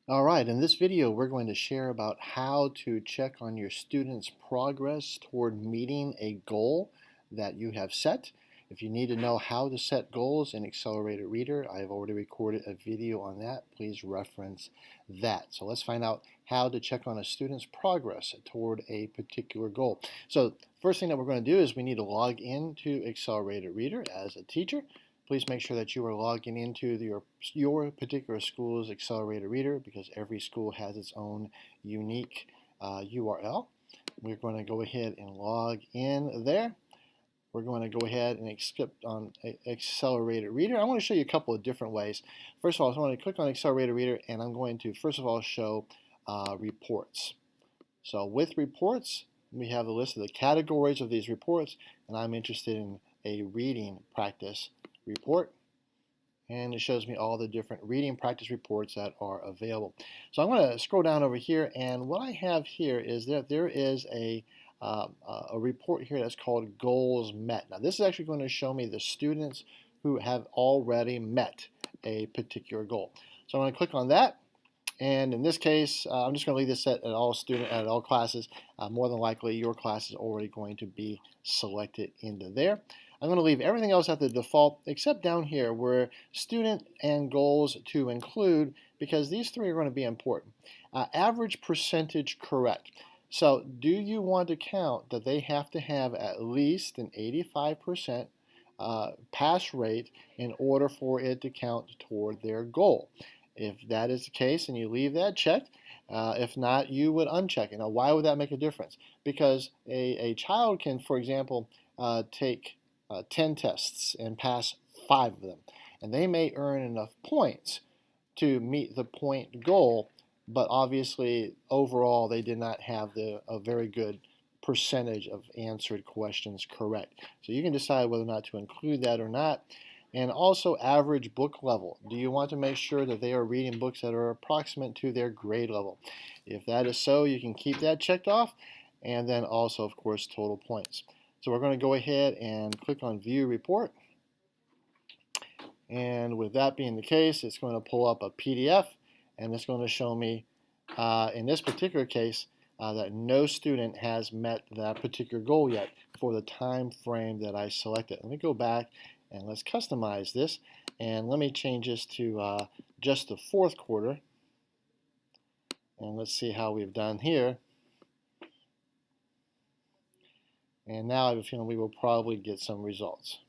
All right, in this video, we're going to share about how to check on your students' progress toward meeting a goal that you have set. If you need to know how to set goals in Accelerated Reader, I've already recorded a video on that. Please reference that. So let's find out how to check on a student's progress toward a particular goal. So first thing that we're going to do is we need to log into Accelerated Reader as a teacher. Please make sure that you are logging into your particular school's Accelerated Reader because every school has its own unique URL. We're going to go ahead and log in there. We're going to go ahead and script on Accelerated Reader. I want to show you a couple of different ways. First of all, I want to click on Accelerated Reader and I'm going to first of all show reports. So with reports, we have a list of the categories of these reports, and I'm interested in a reading practice report, and it shows me all the different reading practice reports that are available. So I'm going to scroll down over here, and what I have here is that there is a report here that's called Goals Met. Now this is actually going to show me the students who have already met a particular goal. So I'm going to click on that. And in this case, I'm just going to leave this set at all classes. More than likely, your class is already going to be selected into there. I'm going to leave everything else at the default, except down here where student and goals to include, because these three are going to be important. Average percentage correct. So do you want to count that they have to have at least an 85% pass rate in order for it to count toward their goal? If that is the case and you leave that checked, if not, you would uncheck it. Now, why would that make a difference? Because a child can, for example, take 10 tests and pass 5 of them. And they may earn enough points to meet the point goal, but obviously, overall, they did not have a very good percentage of answered questions correct. So you can decide whether or not to include that or not. And also average book level. Do you want to make sure that they are reading books that are approximate to their grade level? If that is so, you can keep that checked off. And then also, of course, total points. So we're going to go ahead and click on View Report. And with that being the case, it's going to pull up a PDF. And it's going to show me, in this particular case, that no student has met that particular goal yet for the time frame that I selected. Let me go back and let's customize this. And let me change this to just the fourth quarter. And let's see how we've done here. And now I have a feeling we will probably get some results.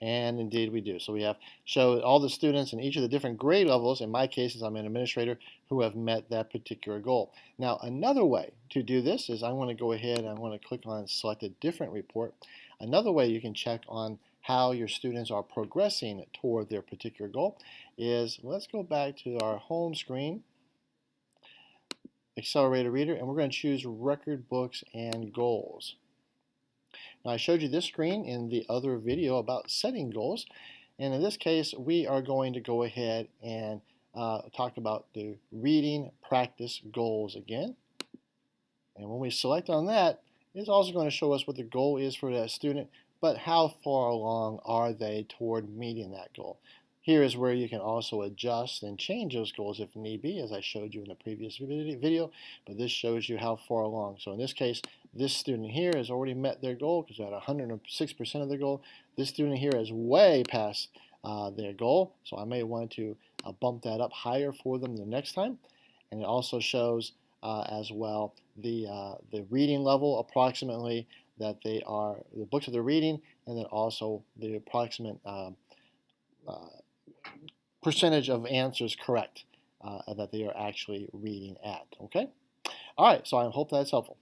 And indeed we do. So we have show all the students in each of the different grade levels. In my case, I'm an administrator, who have met that particular goal. Now another way to do this is I want to go ahead and I want to click on select a different report. Another way you can check on how your students are progressing toward their particular goal is, let's go back to our home screen, Accelerated Reader, and we're going to choose Record Books and Goals. Now I showed you this screen in the other video about setting goals, and in this case we are going to go ahead and talk about the reading practice goals again. And when we select on that, it's also going to show us what the goal is for that student, but how far along are they toward meeting that goal. Here is where you can also adjust and change those goals if need be, as I showed you in the previous video, but this shows you how far along. So in this case, this student here has already met their goal because they're at 106% of their goal. This student here is way past their goal, so I may want to bump that up higher for them the next time. And it also shows as well the reading level approximately that they are, the books that they're reading, and then also the approximate percentage of answers correct that they are actually reading at. Okay? All right, so I hope that's helpful.